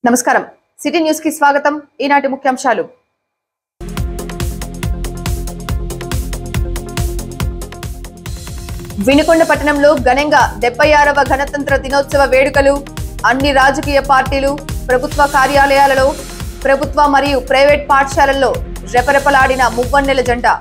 నమస్కారం city news కి స్వాగతం ఈనాటి ముఖ్యాంశాలు వినుకొండ పట్టణంలో ఘనంగా 76వ గణతంత్ర దినోత్సవ వేడుకలు అన్ని రాజకీయ పార్టీలు ప్రభుత్వ కార్యాలయాలలో ప్రభుత్వ మరియు ప్రైవేట్ పాఠశాలల్లో రెపరెపలాడిన మువ్వన్నెల జెండా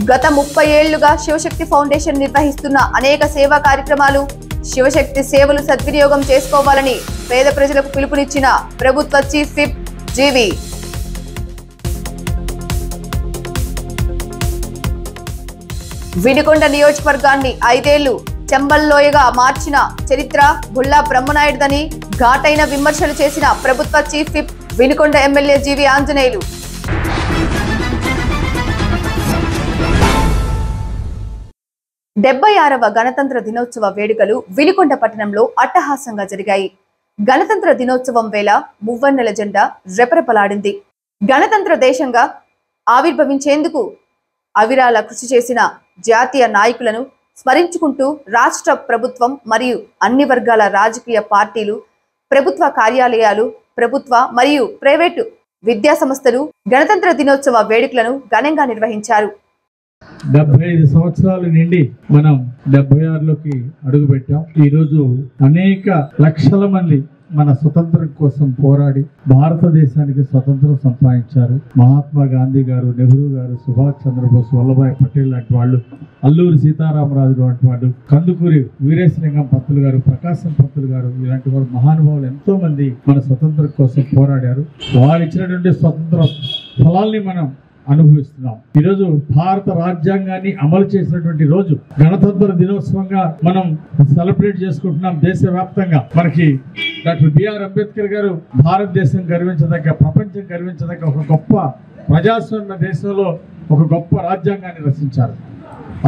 గత 30 ఏళ్లుగా శివశక్తి ఫౌండేషన్ నిర్వహిస్తున్న అనేక సేవా కార్యక్రమాలు శివశక్తి సేవలు సద్వినియోగం చేసుకోవాలని పేద ప్రజలకు పిలుపునిచ్చిన ప్రభుత్వ చీఫ్ విప్ జీవి వినుకొండ నియోజకవర్గాన్ని 5 ఏళ్లు చెంబల్లోయగా మార్చిన చరిత్ర బుల్లా బ్రహ్మనాయుడుదని ఘాటైన విమర్శలు చేసిన ప్రభుత్వ చీఫ్ విప్ వినుకొండ ఎమ్మెల్యే జీవి ఆంజనేయులు వ గణతంత్ర దినోత్సవ వేడుకలు వినుకొండ పట్టణంలో అట్టహాసంగా జరిగాయి. గణతంత్ర దినోత్సవం వేళ మువ్వన్నెల జెండా రెపరెపలాడింది. గణతంత్ర దేశంగా ఆవిర్భవించేందుకు అవిరాల కృషి చేసిన జాతీయ నాయకులను స్మరించుకుంటూ రాష్ట్ర ప్రభుత్వం మరియు అన్ని వర్గాల రాజకీయ పార్టీలు ప్రభుత్వ కార్యాలయాలు ప్రభుత్వ మరియు ప్రైవేటు విద్యా సంస్థలు గణతంత్ర దినోత్సవ వేడుకలను ఘనంగా నిర్వహించారు. 75 సంవత్సరాల నుండి మనం 76లోకి అడుగు పెట్టాం. ఈరోజు అనేక లక్షల మంది మన స్వతంత్రం కోసం పోరాడి భారతదేశానికి స్వతంత్రం సంపాదించారు. మహాత్మా గాంధీ గారు, నెహ్రూ గారు, సుభాష్ చంద్రబోస్, వల్లభాయ్ పటేల్ లాంటి వాళ్ళు, అల్లూరి సీతారామరాజు లాంటి వాళ్ళు, కందుకూరి వీరేశలింగం పంతులు గారు, ప్రకాశం పంతులు గారు, ఇలాంటి వారు మహానుభావులు ఎంతో మంది మన స్వతంత్రం కోసం పోరాడారు. వారు ఇచ్చినటువంటి స్వతంత్ర ఫలాల్ని మనం అనుభవిస్తున్నాం. ఈరోజు భారత రాజ్యాంగాన్ని అమలు చేసినటువంటి రోజు గణతంత్ర దినోత్సవంగా మనం సెలబ్రేట్ చేసుకుంటున్నాం. దేశవ్యాప్తంగా మనకి డాక్టర్ బిఆర్ అంబేద్కర్ గారు భారతదేశం గర్వించదగ్గ, ప్రపంచం గర్వించదగ్గ ఒక గొప్ప ప్రజాస్వామ్య దేశంలో ఒక గొప్ప రాజ్యాంగాన్ని రచించారు.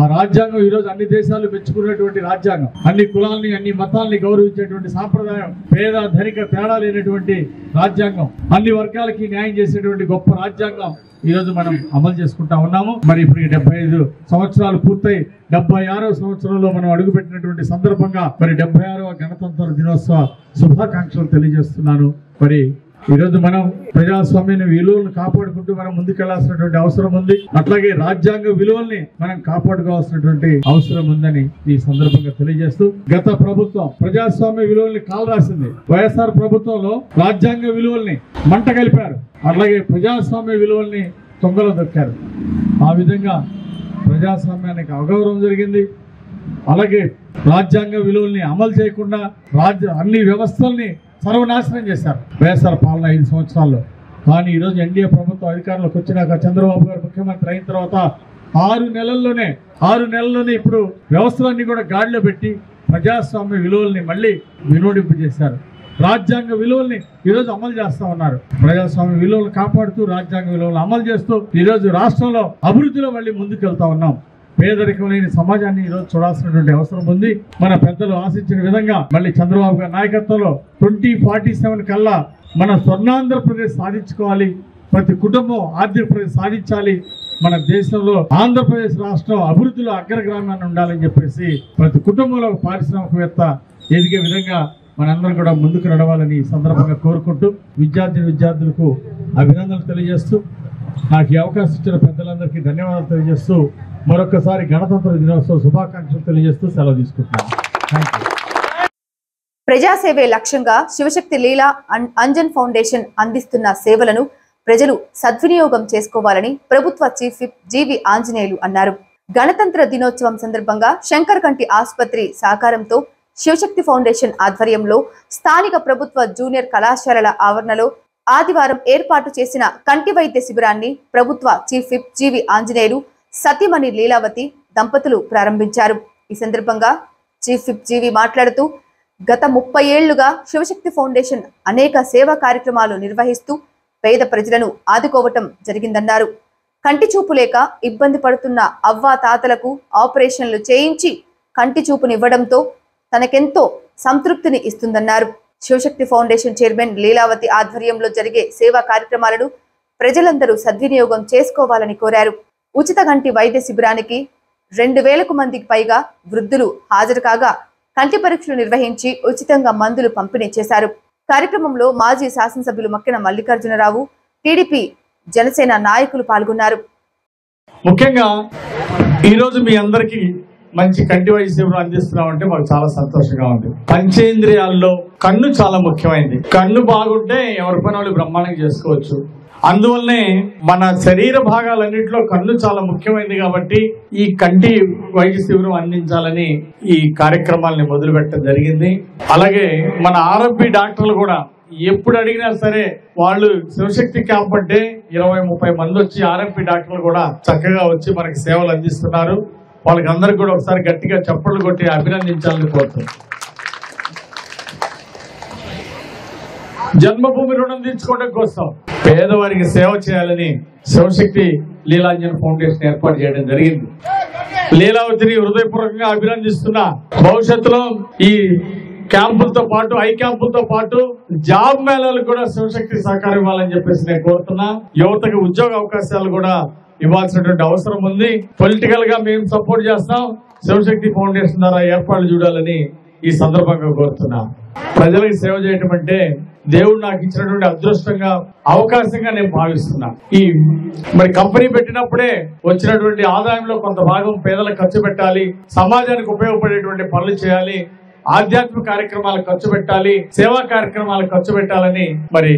ఆ రాజ్యాంగం ఈరోజు అన్ని దేశాలు మెచ్చుకున్నటువంటి రాజ్యాంగం, అన్ని కులాల్ని అన్ని మతాల్ని గౌరవించేటువంటి సాంప్రదాయం, పేద ధనిక తేడా లేనటువంటి రాజ్యాంగం, అన్ని వర్గాలకి న్యాయం చేసేటువంటి గొప్ప రాజ్యాంగం ఈరోజు మనం అమలు చేసుకుంటా ఉన్నాము. మరి ఇప్పుడు 75 సంవత్సరాలు పూర్తయి 76వ సంవత్సరంలో మనం అడుగుపెట్టినటువంటి సందర్భంగా మరి 76వ గణతంత్ర దినోత్సవ శుభాకాంక్షలు తెలియజేస్తున్నాను. మరి ఈరోజు మనం ప్రజాస్వామ్య విలువలను కాపాడుకుంటూ మనం ముందుకెళ్లాల్సినటువంటి అవసరం ఉంది. అట్లాగే రాజ్యాంగ విలువల్ని మనం కాపాడుకోవాల్సినటువంటి అవసరం ఉందని ఈ సందర్భంగా తెలియజేస్తూ, గత ప్రభుత్వం ప్రజాస్వామ్య విలువల్ని కాలరాసింది. వైఎస్ఆర్ ప్రభుత్వంలో రాజ్యాంగ విలువల్ని మంట కలిపారు, అట్లాగే ప్రజాస్వామ్య విలువల్ని తొంగలో దొక్కారు. ఆ విధంగా ప్రజాస్వామ్యానికి అగౌరవం జరిగింది. అలాగే రాజ్యాంగ విలువల్ని అమలు చేయకుండా అన్ని వ్యవస్థల్ని సర్వనాశనం చేశారు వైఎస్ఆర్ పాలన 5 సంవత్సరాల్లో. కానీ ఈరోజు ఎన్డీఏ ప్రభుత్వం అధికారంలోకి వచ్చినాక చంద్రబాబు గారు ముఖ్యమంత్రి అయిన తర్వాత 6 నెలల్లోనే ఇప్పుడు వ్యవస్థలన్నీ కూడా గాడిలో పెట్టి ప్రజాస్వామ్య విలువల్ని మళ్ళీ వినోడింపు చేశారు. రాజ్యాంగ విలువల్ని ఈరోజు అమలు చేస్తా ఉన్నారు. ప్రజాస్వామ్య విలువలు కాపాడుతూ రాజ్యాంగ విలువలు అమలు చేస్తూ ఈరోజు రాష్ట్రంలో అభివృద్ధిలో మళ్ళీ ముందుకెళ్తా ఉన్నాం. పేదరికం లేని సమాజాన్ని ఈరోజు చూడాల్సినటువంటి అవసరం ఉంది. మన పెద్దలు ఆశించిన విధంగా మళ్ళీ చంద్రబాబు గారి నాయకత్వంలో 2047 కల్లా మన స్వర్ణాంధ్రప్రదేశ్ సాధించుకోవాలి. ప్రతి కుటుంబం ఆర్థిక ప్రదేశ్ సాధించాలి. మన దేశంలో ఆంధ్రప్రదేశ్ రాష్ట్రం అభివృద్ధిలో అగ్రగ్రామాన్ని ఉండాలని చెప్పేసి ప్రతి కుటుంబంలో పారిశ్రామికవేత్త ఎదిగే విధంగా మనందరం కూడా ముందుకు నడవాలని ఈ సందర్భంగా కోరుకుంటూ విద్యార్థులకు అభినందనలు తెలియజేస్తూ, నాకు ఈ అవకాశం ఇచ్చిన పెద్దలందరికీ ధన్యవాదాలు తెలియజేస్తూ, మరొకసారి గణతంత్ర దినోత్సవ శుభాకాంక్షలు తెలియజేస్తూ సెలవు తీసుకుంటున్నాను. ప్రజాసేవే లక్ష్యంగా శివశక్తి లీలా అంజన్ ఫౌండేషన్ అందిస్తున్న సేవలను ప్రజలు సద్వినియోగం చేసుకోవాలని ప్రభుత్వ చీఫ్ విప్ జీవి ఆంజనేయులు అన్నారు. గణతంత్ర దినోత్సవం సందర్భంగా శంకర్ కంటి ఆసుపత్రి సహకారంతో శివశక్తి ఫౌండేషన్ ఆధ్వర్యంలో స్థానిక ప్రభుత్వ జూనియర్ కళాశాలల ఆవరణలో ఆదివారం ఏర్పాటు చేసిన కంటి వైద్య శిబిరాన్ని ప్రభుత్వ చీఫ్ విప్ జీవి ఆంజనేయులు సతీమణి లీలావతి దంపతులు ప్రారంభించారు. ఈ సందర్భంగా చీఫ్ విప్ జీవి మాట్లాడుతూ, గత 30 ఏళ్లుగా శివశక్తి ఫౌండేషన్ అనేక సేవా కార్యక్రమాలు నిర్వహిస్తూ పేద ప్రజలను ఆదుకోవటం జరిగిందన్నారు. కంటి చూపు లేక ఇబ్బంది పడుతున్న అవ్వా తాతలకు ఆపరేషన్లు చేయించి కంటి చూపునివ్వడంతో తనకెంతో సంతృప్తిని ఇస్తుందన్నారు. శివశక్తి ఫౌండేషన్ చైర్మన్ లీలావతి ఆధ్వర్యంలో జరిగే సేవా కార్యక్రమాలను ప్రజలందరూ సద్వినియోగం చేసుకోవాలని కోరారు. ఉచిత కంటి వైద్య శిబిరానికి 2,000 మందికి పైగా వృద్ధులు హాజరు కాగా కంటి పరీక్షలు నిర్వహించి ఉచితంగా మందులు పంపిణీ చేశారు. కార్యక్రమంలో మాజీ శాసనసభ్యులు మక్కెన మల్లికార్జునరావు, టీడీపీ, జనసేన నాయకులు పాల్గొన్నారు. ముఖ్యంగా ఈరోజు మీ అందరికీ మంచి కంటి వైద్య సేవలు అందిస్తున్నామంటే మాకు చాలా సంతోషంగా ఉంది. పంచేంద్రియాల్లో కన్ను చాలా ముఖ్యమైనది. కన్ను బాగుంటే ఎవరి పని వాళ్ళు బ్రహ్మాండంగా చేసుకోవచ్చు. అందువల్లనే మన శరీర భాగాలన్నింటిలో కన్ను చాలా ముఖ్యమైనది కాబట్టి ఈ కంటి వైద్య శిబిరం అందించాలని ఈ కార్యక్రమాలని మొదలు పెట్టడం జరిగింది. అలాగే మన ఆర్ఎంపీ డాక్టర్లు కూడా ఎప్పుడు అడిగినా సరే వాళ్ళు శివశక్తి క్యాంప్ అంటే 20-30 మంది వచ్చి ఆర్ఎంపీ డాక్టర్లు కూడా చక్కగా వచ్చి మనకి సేవలు అందిస్తున్నారు. వాళ్ళకి అందరికి కూడా ఒకసారి గట్టిగా చప్పట్లు కొట్టి అభినందించాలని కోరుతున్నాం. జన్మభూమి రుణం తీర్చుకోవడం కోసం పేదవారికి సేవ చేయాలని శివశక్తి లీలాంజన్ ఫౌండేషన్ ఏర్పాటు చేయడం జరిగింది. లీలావతిని హృదయపూర్వకంగా అభినందిస్తున్నా. భవిష్యత్తులో ఈ క్యాంపులతో పాటు ఐ క్యాంపులతో పాటు జాబ్ మేళాలకు కూడా శివశక్తి సహకారం ఇవ్వాలని చెప్పేసి నేను కోరుతున్నా. యువతకు ఉద్యోగ అవకాశాలు కూడా ఇవ్వాల్సినటువంటి అవసరం ఉంది. పొలిటికల్ గా మేము సపోర్ట్ చేస్తాం. శివశక్తి ఫౌండేషన్ ద్వారా ఏర్పాట్లు చూడాలని ఈ సందర్భంగా కోరుతున్నా. ప్రజలకు సేవ చేయటం అంటే దేవుడు నాకు ఇచ్చినటువంటి అదృష్టంగా అవకాశంగా నేను భావిస్తున్నా. ఈ మరి కంపెనీ పెట్టినప్పుడే వచ్చినటువంటి ఆదాయంలో కొంత భాగం పేదలకు ఖర్చు పెట్టాలి, సమాజానికి ఉపయోగపడేటువంటి పనులు చేయాలి, ఆధ్యాత్మిక కార్యక్రమాలకు ఖర్చు పెట్టాలి, సేవా కార్యక్రమాలకు ఖర్చు పెట్టాలని మరి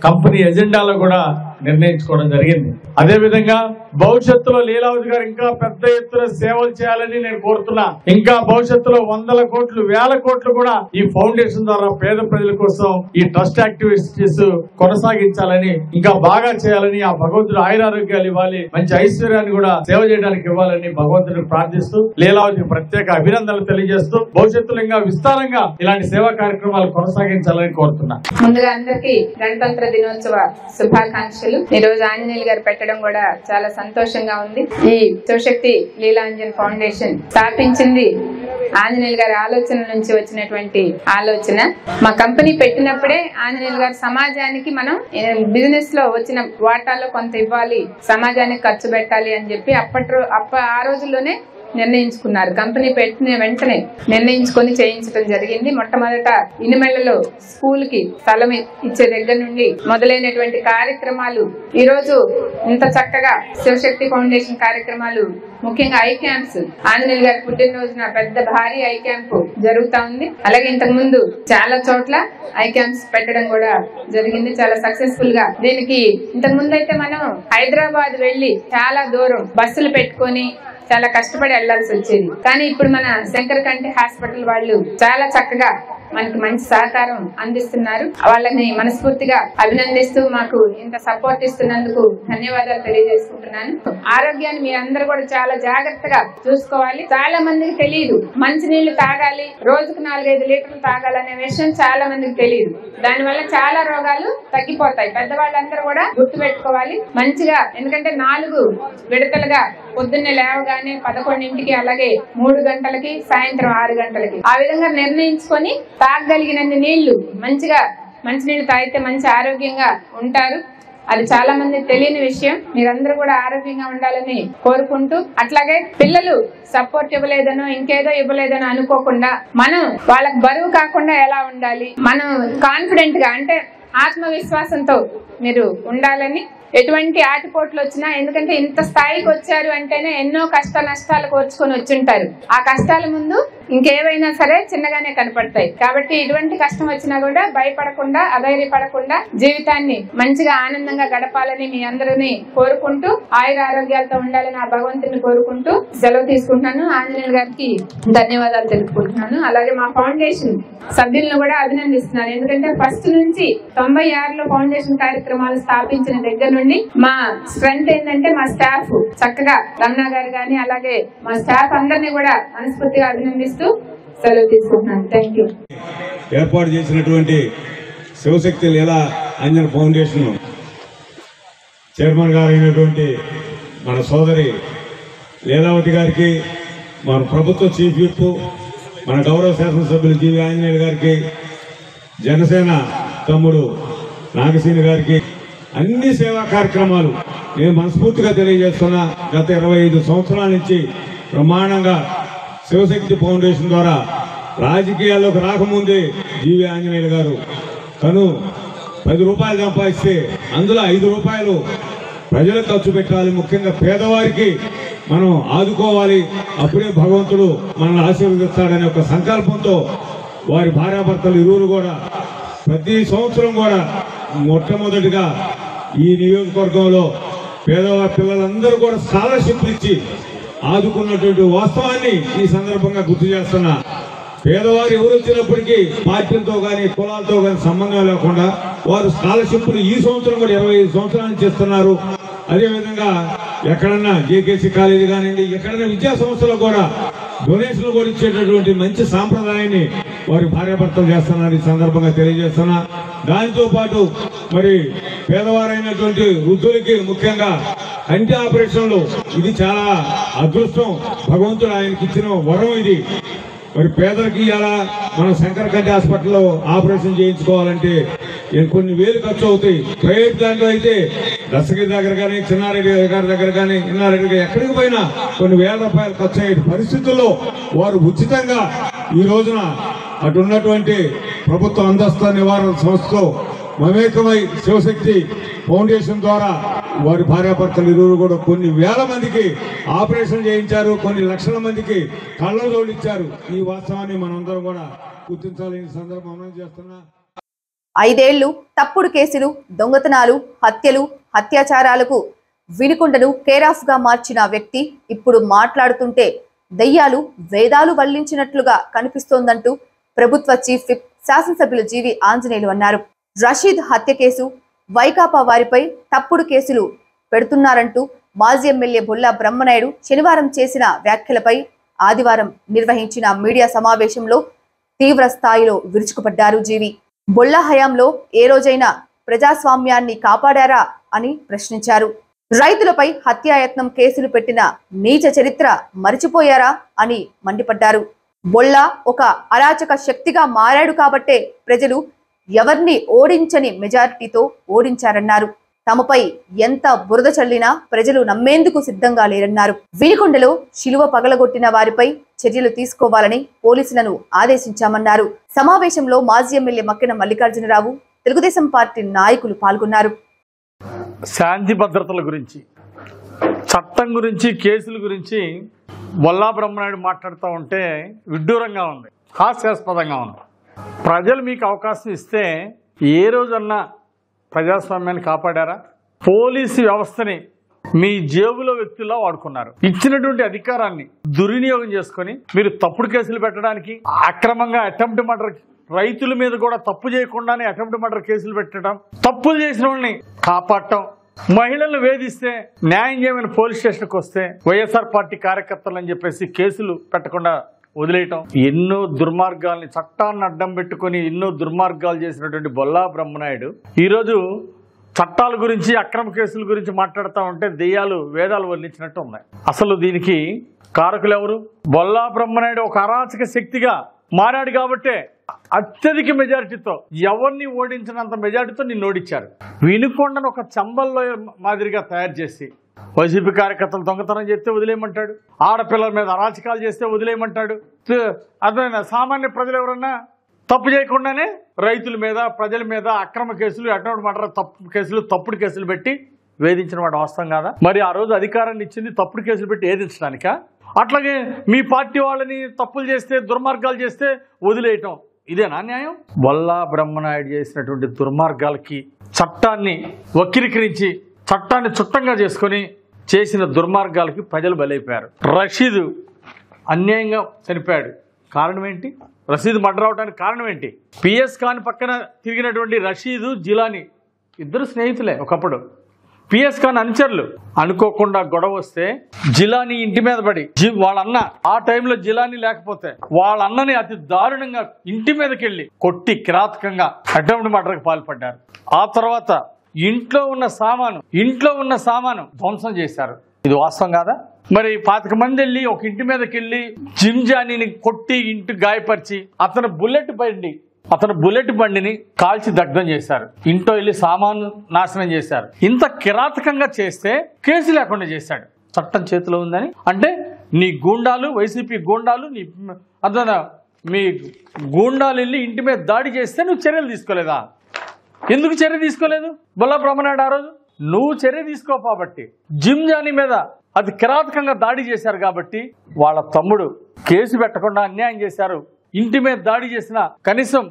కంపెనీ ఎజెండాలో కూడా నిర్ణయించుకోవడం జరిగింది. అదే విధంగా భవిష్యత్తులో లీలావతి గారు ఇంకా పెద్ద ఎత్తున సేవలు చేయాలని నేను కోరుతున్నా. ఇంకా భవిష్యత్తులో 100 కోట్లు 1000 కోట్లు కూడా ఈ ఫౌండేషన్ ద్వారా పేద ప్రజల కోసం ఈ ట్రస్ట్ యాక్టివిటీస్ కొనసాగించాలని, ఇంకా బాగా చేయాలని, ఆ భగవంతుడు ఆయురారోగ్యాలు ఇవ్వాలి, మంచి ఐశ్వర్యాన్ని కూడా సేవ చేయడానికి ఇవ్వాలని భగవంతుడిని ప్రార్థిస్తూ లీలావతికి ప్రత్యేక అభినందనలు తెలియజేస్తూ భవిష్యత్తులో ఇంకా విస్తారంగా ఇలాంటి సేవా కార్యక్రమాలు కొనసాగించాలని కోరుతున్నా. ముందుగా అందరికీ గణతంత్ర దినోత్సవ శుభాకాంక్షలు. ఈ రోజు ఆంజనేయులు గారు పెట్టడం కూడా చాలా సంతోషంగా ఉంది. ఈ శివశక్తి లీలాంజన్ ఫౌండేషన్ స్థాపించింది ఆంజనేయులు గారి ఆలోచన నుంచి వచ్చినటువంటి ఆలోచన. మా కంపెనీ పెట్టినప్పుడే ఆంజనేయులు గారు సమాజానికి మనం బిజినెస్ లో వచ్చిన వాటాలో కొంత ఇవ్వాలి, సమాజానికి ఖర్చు పెట్టాలి అని చెప్పి ఆ రోజుల్లోనే నిర్ణయించుకున్నారు. కంపెనీ పెట్టిన వెంటనే నిర్ణయించుకొని చేయించడం జరిగింది. మొట్టమొదట ఇనిమెళ్లలో స్కూల్ కి స్థలం ఇచ్చే దగ్గర నుండి మొదలైనటువంటి కార్యక్రమాలు ఈ రోజు ఇంత చక్కగా శివశక్తి ఫౌండేషన్ కార్యక్రమాలు, ముఖ్యంగా ఐ క్యాంప్స్, ఆంజనేయులు గారి పుట్టినరోజున పెద్ద భారీ ఐ క్యాంప్ జరుగుతా ఉంది. అలాగే ఇంతకు ముందు చాలా చోట్ల ఐ క్యాంప్స్ పెట్టడం కూడా జరిగింది, చాలా సక్సెస్ఫుల్ గా. దీనికి ఇంతకు ముందు అయితే మనం హైదరాబాద్ వెళ్లి చాలా దూరం బస్సులు పెట్టుకొని చాలా కష్టపడి వెళ్లాల్సి వచ్చేది. కానీ ఇప్పుడు మన శంకర్ కంటి హాస్పిటల్ వాళ్ళు చాలా చక్కగా మనకి మంచి సహకారం అందిస్తున్నారు. వాళ్ళని మనస్ఫూర్తిగా అభినందిస్తూ మాకు ఇంత సపోర్ట్ ఇస్తున్నందుకు ధన్యవాదాలు తెలియజేసుకుంటున్నాను. ఆరోగ్యాన్ని మీరందరూ కూడా చాలా జాగ్రత్తగా చూసుకోవాలి. చాలా మందికి తెలియదు మంచినీళ్లు తాగాలి, రోజుకు 4-5 లీటర్లు తాగాలనే విషయం చాలా మందికి తెలియదు. దానివల్ల చాలా రోగాలు తగ్గిపోతాయి. పెద్దవాళ్ళందరూ కూడా గుర్తు పెట్టుకోవాలి మంచిగా. ఎందుకంటే 4 విడతలుగా పొద్దున్నే లేవగానే 11ంటికి, అలాగే 3 గంటలకి, సాయంత్రం 6 గంటలకి, ఆ విధంగా నిర్ణయించుకొని తాగగలిగినన్ని నీళ్లు మంచిగా మంచినీళ్లు తాగితే మంచి ఆరోగ్యంగా ఉంటారు. అది చాలా మందికి తెలియని విషయం. మీరందరూ కూడా ఆరోగ్యంగా ఉండాలని కోరుకుంటూ, అట్లాగే పిల్లలు సపోర్ట్ ఇవ్వలేదనో ఇంకేదో ఇవ్వలేదనో అనుకోకుండా మనం వాళ్ళకి బరువు కాకుండా ఎలా ఉండాలి, మనం కాన్ఫిడెంట్ గా అంటే ఆత్మవిశ్వాసంతో మీరు ఉండాలని. ఎటువంటి ఆటిపోట్లు వచ్చినా, ఎందుకంటే ఇంత స్థాయికి వచ్చారు అంటేనే ఎన్నో కష్ట నష్టాలు కోర్చుకొని వచ్చింటారు. ఆ కష్టాల ముందు ఇంకేవైనా సరే చిన్నగానే కనపడతాయి. కాబట్టి ఇటువంటి కష్టం వచ్చినా కూడా భయపడకుండా, అధైర్యపడకుండా జీవితాన్ని మంచిగా ఆనందంగా గడపాలని మీ అందరినీ కోరుకుంటూ, ఆయుర ఆరోగ్యాలతో ఉండాలని ఆ భగవంతుని కోరుకుంటూ సెలవు తీసుకుంటున్నాను. ఆంజనేయులు గారికి ధన్యవాదాలు తెలుపుకుంటున్నాను. అలాగే మా ఫౌండేషన్ సభ్యులను కూడా అభినందిస్తున్నాను. ఎందుకంటే ఫస్ట్ నుంచి 96లో ఫౌండేషన్ కార్యక్రమాలు స్థాపించిన దగ్గర నుండి మా స్ట్రెంత్ ఏంటంటే మా స్టాఫ్ చక్కగా రమణ గారు గాని, అలాగే మా స్టాఫ్ అందరినీ కూడా మనస్ఫూర్తిగా అభినందిస్తూ సెలవు తీసుకుంటున్నాను. Thank you. ఏర్పాటు చేసినటువంటి శివశక్తి లీలా అంజన్ ఫౌండేషన్ చైర్మన్ గారు అయినటువంటి మన సోదరి లీలావతి గారికి, మన ప్రభుత్వ చీఫ్ విప్ మన గౌరవ శాసనసభ్యులు జీవి ఆంజనేయులు గారికి, జనసేన తమ్ముడు నాగసేని గారికి, అన్ని సేవా కార్యక్రమాలు నేను మనస్ఫూర్తిగా తెలియజేస్తున్నా. గత 25 సంవత్సరాల నుంచి బ్రహ్మాండంగా శివశక్తి ఫౌండేషన్ ద్వారా రాజకీయాల్లోకి రాకముందే జీవి ఆంజనేయులు గారు తను 10 రూపాయలు సంపాదిస్తే అందులో 5 రూపాయలు ప్రజలకు ఖర్చు పెట్టాలి, ముఖ్యంగా పేదవారికి మనం ఆదుకోవాలి, అప్పుడే భగవంతుడు మనల్ని ఆశీర్వదిస్తాడనే ఒక సంకల్పంతో వారి భార్యాభర్తలు ఇరువురు కూడా ప్రతి సంవత్సరం కూడా మొట్టమొదటిగా ఈ నియోజకవర్గంలో పేదవారి పిల్లలందరూ కూడా స్కాలర్షిప్లు ఇచ్చి ఆదుకున్నటువంటి వాస్తవాన్ని ఈ సందర్భంగా గుర్తు చేస్తున్నా. పేదవారు ఎవరు వచ్చినప్పటికీ పార్టీలతో కానీ కులాలతో కానీ సంబంధం లేకుండా వారు స్కాలర్షిప్లు ఈ సంవత్సరం కూడా 25 సంవత్సరాల నుంచి ఇస్తున్నారు. అదేవిధంగా ఎక్కడన్నా జేకేసీ కాలేజీ కానివ్వండి, ఎక్కడైనా విద్యా సంస్థలు కూడా డొనేషన్లు కూడా ఇచ్చేటటువంటి మంచి సాంప్రదాయాన్ని వారి భార్యాభర్తలు చేస్తున్నారు ఈ సందర్భంగా తెలియజేస్తున్నా. దానితో పాటు మరి పేదవారైనటువంటి వృద్ధులకి ముఖ్యంగా కంటి ఆపరేషన్లు, ఇది చాలా అదృష్టం, భగవంతుడు ఆయనకి ఇచ్చిన వరం ఇది. మరి పేదలకి ఇలా మన శంకర కంటి హాస్పిటల్లో ఆపరేషన్ చేయించుకోవాలంటే కొన్ని వేలు ఖర్చు అవుతాయి. ప్రైవేట్ దాంట్లో అయితే దశగిరి దగ్గర కానీ, చిన్నారెడ్డి గారి దగ్గర కానీ, ఇన్నారెడ్డి గారు ఎక్కడికి పోయినా కొన్ని వేల రూపాయలు ఖర్చు అయ్యే పరిస్థితుల్లో వారు ఉచితంగా ఈ రోజున అటు ఉన్నటువంటి ప్రభుత్వ అంధత్వ నివారణ సంస్థతో మమేకమై శివశక్తి ఫౌండేషన్ ద్వారా వారి భార్యాభర్తలు ఇరువురు కూడా కొన్ని వేల మందికి ఆపరేషన్ చేయించారు, కొన్ని లక్షల మందికి కళ్ళజోళ్ళు ఇచ్చారు. ఈ వాస్తవాన్ని మనందరం కూడా గుర్తించాలని ఈ సందర్భం మనం చేస్తున్నా. 5 ఏళ్లు తప్పుడు కేసులు, దొంగతనాలు, హత్యలు, అత్యాచారాలకు వినుకొండను కేరాఫ్ గా మార్చిన వ్యక్తి ఇప్పుడు మాట్లాడుతుంటే దయ్యాలు వేదాలు వల్లించినట్లుగా కనిపిస్తోందంటూ ప్రభుత్వ చీఫ్ విప్ శాసనసభ్యులు జీవి ఆంజనేయులు అన్నారు. రషీద్ హత్య కేసు, వైకాపా వారిపై తప్పుడు కేసులు పెడుతున్నారంటూ మాజీ ఎమ్మెల్యే బొల్లా బ్రహ్మనాయుడు శనివారం చేసిన వ్యాఖ్యలపై ఆదివారం నిర్వహించిన మీడియా సమావేశంలో తీవ్ర స్థాయిలో విరుచుకుపడ్డారు జీవి. బొల్లా హయాంలో ఏ రోజైనా ప్రజాస్వామ్యాన్ని కాపాడారా అని ప్రశ్నించారు. రైతులపై హత్యాయత్నం కేసులు పెట్టిన నీచ చరిత్ర మరిచిపోయారా అని మండిపడ్డారు. బొల్లా ఒక అరాచక శక్తిగా మారాడు కాబట్టే ప్రజలు ఎవరిని ఓడించని మెజారిటీతో ఓడించారన్నారు. తమపై ఎంత బురద చల్లినా ప్రజలు నమ్మేందుకు సిద్ధంగా లేరన్నారు. వినుకొండలో శిలువ పగలగొట్టిన వారిపై చర్యలు తీసుకోవాలని పోలీసులను ఆదేశించామన్నారు. సమావేశంలో మాజీ ఎమ్మెల్యే మక్కెన మల్లికార్జునరావు, తెలుగుదేశం పార్టీ నాయకులు పాల్గొన్నారు. శాంతి భద్రతల గురించి, చట్టం గురించి, కేసుల గురించి బొల్లా బ్రహ్మనాయుడు మాట్లాడుతూ ఉంటే విడ్డూరంగా ఉంది, హాస్యాస్పదంగా ఉంది. ప్రజలు మీకు అవకాశం ఇస్తే ఏ రోజన్నా ప్రజాస్వామ్యాన్ని కాపాడారా? పోలీసు వ్యవస్థని మీ జేబులో వ్యక్తుల్లో వాడుకున్నారు. ఇచ్చినటువంటి అధికారాన్ని దుర్వినియోగం చేసుకొని మీరు తప్పుడు కేసులు పెట్టడానికి, అక్రమంగా అటెంప్ట్ మర్డర్, రైతుల మీద కూడా తప్పు చేయకుండానే అటెంప్ట్ మర్డర్ కేసులు పెట్టడం, తప్పులు చేసిన వాళ్ళని కాపాడటం, మహిళలను వేధిస్తే న్యాయం చేయమని పోలీస్ స్టేషన్కి వస్తే వైఎస్ఆర్ పార్టీ కార్యకర్తలు అని చెప్పేసి కేసులు పెట్టకుండా వదిలేయటం, ఎన్నో దుర్మార్గాల్ని, చట్టాన్ని అడ్డం పెట్టుకుని ఎన్నో దుర్మార్గాలు చేసినటువంటి బొల్లా బ్రహ్మనాయుడు ఈరోజు చట్టాల గురించి, అక్రమ కేసుల గురించి మాట్లాడుతూ ఉంటే దెయ్యాలు వేదాలు వర్ణించినట్టు ఉన్నాయి. అసలు దీనికి కారకులు ఎవరు? బొల్లా బ్రహ్మనాయుడు ఒక అరాచక శక్తిగా మారాడు కాబట్టే అత్యధిక మెజారిటీతో, ఎవరిని ఓడించినంత మెజారిటీతో నిన్ను ఓడించారు. వినుకొండను ఒక చంబల్లో మాదిరిగా తయారు చేసి వైసీపీ కార్యకర్తలు దొంగతనం చేస్తే వదిలేయమంటాడు, ఆడపిల్లల మీద అరాచకాలు చేస్తే వదిలేయమంటాడు. అర్థమైనా? సామాన్య ప్రజలు ఎవరన్నా తప్పు చేయకుండానే రైతుల మీద, ప్రజల మీద అక్రమ కేసులు, అటెంప్ట్ మర్డర్ తప్పుడు కేసులు పెట్టి వేధించిన వాడు వాస్తవం కాదా? మరి ఆ రోజు అధికారాన్ని ఇచ్చింది తప్పుడు కేసులు పెట్టి వేధించడానికా? అట్లాగే మీ పార్టీ వాళ్ళని తప్పులు చేస్తే, దుర్మార్గాలు చేస్తే వదిలేయటం, ఇదేనా న్యాయం? బొల్లా బ్రహ్మనాయుడు చేసినటువంటి దుర్మార్గాలకి, చట్టాన్ని వక్రీకరించి చట్టాన్ని చుట్టంగా చేసుకొని చేసిన దుర్మార్గాలకి ప్రజలు బలైపోయారు. రషీద్ అన్యాయంగా చనిపోయాడు. కారణం ఏంటి? రషీద్ మర్డర్ అవడానికి కారణం ఏంటి? పిఎస్ ఖాన్ పక్కన తిరిగినటువంటి రషీద్, జిలానీ ఇద్దరు స్నేహితులే ఒకప్పుడు. పిఎస్ ఖాన్ అనుచరులు. అనుకోకుండా గొడవ వస్తే జిలానీ ఇంటి మీద పడి, వాళ్ళన్న ఆ టైంలో జిలానీ లేకపోతే వాళ్ళన్నని అతి దారుణంగా ఇంటి మీదకి వెళ్ళి కొట్టి కిరాతకంగా అటెంప్ట్ మర్డర్కి పాల్పడ్డారు. ఆ తర్వాత ఇంట్లో ఉన్న సామాను ధ్వంసం చేశారు. ఇది వాస్తవం కాదా? మరి 25 మంది వెళ్ళి ఒక ఇంటి మీదకి వెళ్ళి జింజానీని కొట్టి ఇంటి గాయపరిచి అతను బుల్లెట్ బండిని కాల్చి దగ్ధం చేశారు. ఇంట్లో వెళ్ళి సామాను నాశనం చేశారు. ఇంత కిరాతకంగా చేస్తే కేసు లేకుండా చేశాడు. చట్టం చేతిలో ఉందని అంటే నీ గూండాలు, వైసీపీ గూండాలు, నీ అదన మీ గూండాలు వెళ్ళి ఇంటి మీద దాడి చేస్తే నువ్వు చర్యలు తీసుకోలేదా? ఎందుకు చర్య తీసుకోలేదు బొల్లా బ్రహ్మనాయుడు ఆ రోజు? నువ్వు చర్య తీసుకోబట్టి జిమ్ జానీ మీద అది కిరాతకంగా దాడి చేశారు కాబట్టి వాళ్ళ తమ్ముడు కేసు పెట్టకుండా అన్యాయం చేశారు. ఇంటి మీద దాడి చేసిన కనీసం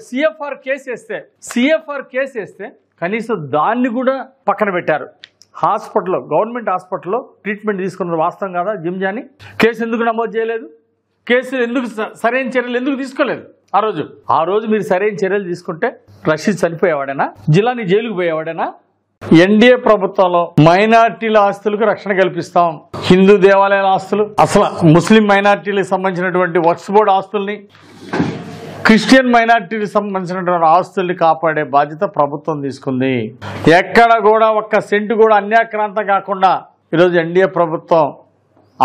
సిఎఫ్ఆర్ కేసు వేస్తే కనీసం దాన్ని కూడా పక్కన పెట్టారు. హాస్పిటల్లో, గవర్నమెంట్ హాస్పిటల్లో ట్రీట్మెంట్ తీసుకున్నది వాస్తవం కాదా? జిమ్ జానీ కేసు ఎందుకు నమోదు చేయలేదు? కేసు ఎందుకు సరైన చర్యలు ఎందుకు తీసుకోలేదు? ఆ రోజు మీరు సరైన చర్యలు తీసుకుంటే రషీద్ చనిపోయేవాడేనా? జిలానీ జైలుకు పోయేవాడేనా? ఎన్డీఏ ప్రభుత్వంలో మైనార్టీల ఆస్తులకు రక్షణ కల్పిస్తాం. హిందూ దేవాలయాల ఆస్తులు, అసలు ముస్లిం మైనార్టీలకు సంబంధించినటువంటి వక్ఫ్ బోర్డు ఆస్తుల్ని, క్రిస్టియన్ మైనార్టీలకు సంబంధించినటువంటి ఆస్తుల్ని కాపాడే బాధ్యత ప్రభుత్వం తీసుకుంది. ఎక్కడ కూడా ఒక్క సెంటు కూడా అన్యాక్రాంతం కాకుండా ఈరోజు ఎన్డీఏ ప్రభుత్వం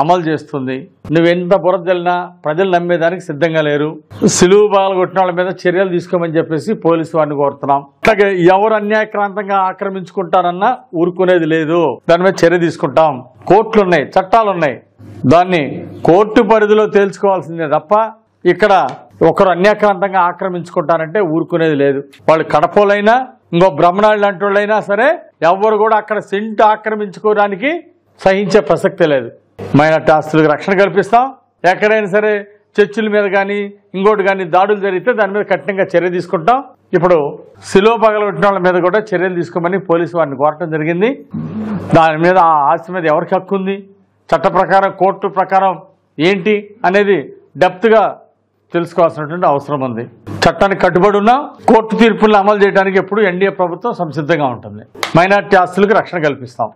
అమలు చేస్తుంది. నువ్వెంత బురద జల్లినా ప్రజలు నమ్మేదానికి సిద్ధంగా లేరు. సిలువు బాలు కొట్టిన వాళ్ళ మీద చర్యలు తీసుకోమని చెప్పేసి పోలీసు వారిని కోరుతున్నాం. అట్లాగే ఎవరు అన్యాయక్రాంతంగా ఆక్రమించుకుంటారన్నా ఊరుకునేది లేదు, దాని మీద చర్య తీసుకుంటాం. కోర్టులు ఉన్నాయి, చట్టాలు ఉన్నాయి, దాన్ని కోర్టు పరిధిలో తేల్చుకోవాల్సిందే తప్ప ఇక్కడ ఒకరు అన్యాక్రాంతంగా ఆక్రమించుకుంటారంటే ఊరుకునేది లేదు. వాళ్ళు కడపోలైనా ఇంకో బ్రహ్మనాయుడు లాంటి వాళ్ళైనా సరే ఎవరు కూడా అక్కడ సెంటు ఆక్రమించుకోవడానికి సహించే ప్రసక్తే లేదు. మైనార్టీ ఆస్తులకు రక్షణ కల్పిస్తాం. ఎక్కడైనా సరే చర్చిల మీద కానీ ఇంకోటి కానీ దాడులు జరిగితే దాని మీద కఠినంగా చర్య తీసుకుంటాం. ఇప్పుడు సిలువ పగలగొట్టిన వాళ్ళ మీద కూడా చర్యలు తీసుకోమని పోలీసు వారిని కోరటం జరిగింది. దాని మీద ఆ ఆస్తి మీద ఎవరికి హక్కు ఉంది, చట్ట ప్రకారం కోర్టు ప్రకారం ఏంటి అనేది డెప్త్గా తెలుసుకోవాల్సినటువంటి అవసరం ఉంది. చట్టానికి కట్టుబడి ఉన్న కోర్టు తీర్పులను అమలు చేయడానికి ఎప్పుడు ఎన్డీఏ ప్రభుత్వం సంసిద్ధంగా ఉంటుంది. మైనార్టీ ఆస్తులకు రక్షణ కల్పిస్తాం.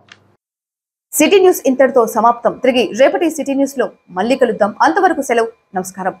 సిటీ న్యూస్ ఇంతటితో సమాప్తం. తిరిగి రేపటి సిటీ న్యూస్ లో మళ్ళీ కలుద్దాం. అంతవరకు సెలవు. నమస్కారం.